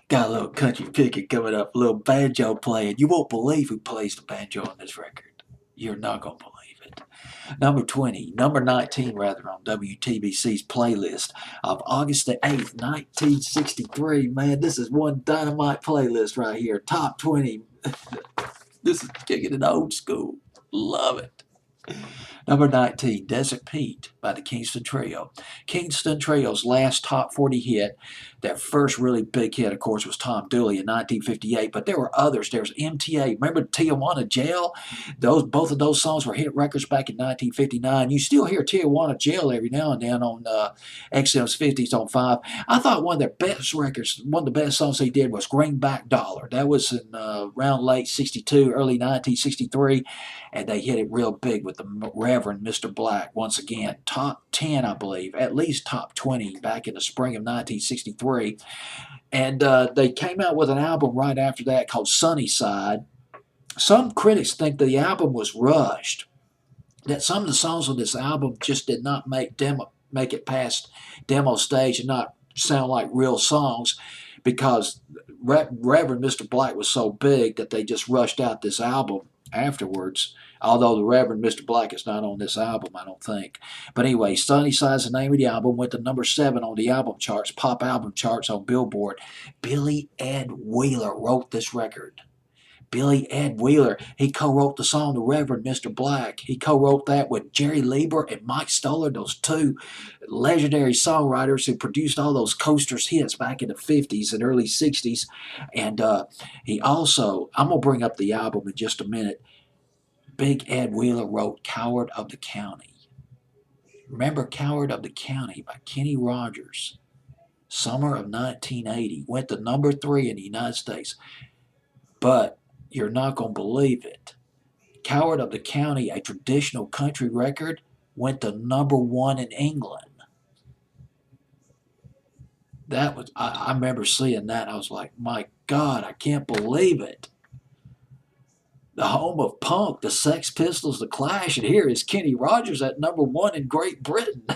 Got a little country picker coming up, a little banjo playing. You won't believe who plays the banjo on this record. You're not going to believe it. Number 20, number 19 rather, on WTBC's playlist of August the 8th, 1963. Man, this is one dynamite playlist right here. Top 20. This is kicking it old school. Love it. Number 19, Desert Pete by the Kingston Trio. Kingston Trio's last top 40 hit, their first really big hit, of course, was Tom Dooley in 1958, but there were others. There's MTA. Remember Tijuana Jail? Both of those songs were hit records back in 1959. You still hear Tijuana Jail every now and then on XM's 50s on 5. I thought one of their best records, one of the best songs they did was Greenback Dollar. That was in around late 62, early 1963, and they hit it real big with the Reverend Mr. Black. Once again, top 10, I believe, at least top 20 back in the spring of 1963. And they came out with an album right after that called Sunny Side. Some critics think the album was rushed, that some of the songs on this album just did not make it past demo stage and not sound like real songs because Reverend Mr. Black was so big that they just rushed out this album afterwards. Although the Reverend Mr. Black is not on this album, I don't think. But anyway, Sunny Side's the name of the album, went to number 7 on the album charts, pop album charts on Billboard. Billy Ed Wheeler wrote this record. Billy Ed Wheeler, he co-wrote the song The Reverend Mr. Black. He co-wrote that with Jerry Lieber and Mike Stoller, those two legendary songwriters who produced all those Coasters hits back in the 50s and early 60s. And he also, I'm going to bring up the album in just a minute, Big Ed Wheeler wrote Coward of the County. Remember Coward of the County by Kenny Rogers. Summer of 1980. Went to number 3 in the United States. But you're not going to believe it. Coward of the County, a traditional country record, went to number 1 in England. That was, I remember seeing that. I was like, my God, I can't believe it. The home of punk, the Sex Pistols, the Clash, and here is Kenny Rogers at number 1 in Great Britain.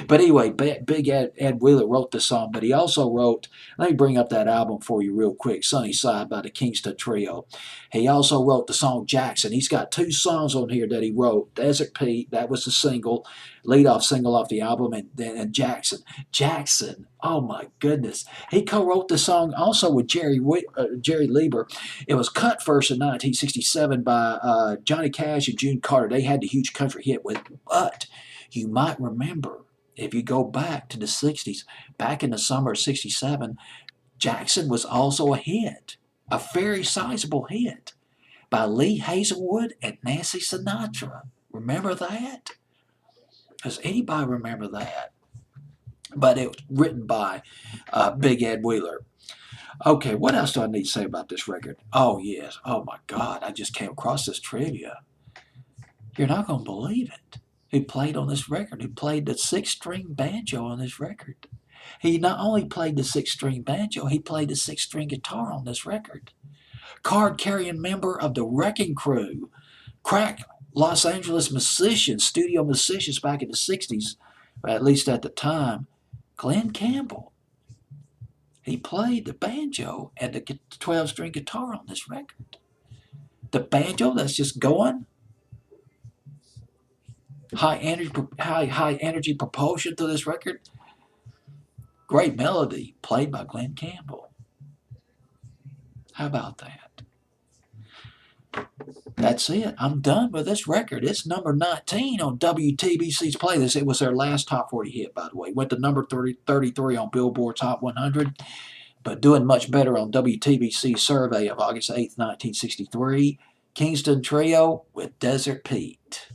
But anyway, Big Ed Wheeler wrote the song, but he also wrote, let me bring up that album for you real quick, Sunny Side by the Kingston Trio. He also wrote the song Jackson. He's got 2 songs on here that he wrote. Desert Pete, that was the single, lead-off single off the album, and Jackson. Jackson, oh my goodness. He co-wrote the song also with Jerry Lieber. It was cut first in 1967 by Johnny Cash and June Carter. They had the huge country hit with, but you might remember, if you go back to the 60s, back in the summer of 67, Jackson was also a hit, a very sizable hit, by Lee Hazelwood and Nancy Sinatra. Remember that? Does anybody remember that? But it was written by Big Ed Wheeler. Okay, what else do I need to say about this record? Oh, yes. Oh, my God. I just came across this trivia. You're not going to believe it. Who played on this record, who played the 6-string banjo on this record. He not only played the 6-string banjo, he played the 6-string guitar on this record. Card-carrying member of the Wrecking Crew, crack Los Angeles musicians, studio musicians back in the 60s, or at least at the time, Glenn Campbell. He played the banjo and the 12-string guitar on this record. The banjo that's just going, high energy propulsion to this record. Great melody played by Glenn Campbell. How about that? That's it. I'm done with this record. It's number 19 on WTBC's playlist. It was their last top 40 hit, by the way. Went to number 33 on Billboard's Hot 100, but doing much better on WTBC's survey of August 8th, 1963. Kingston Trio with Desert Pete.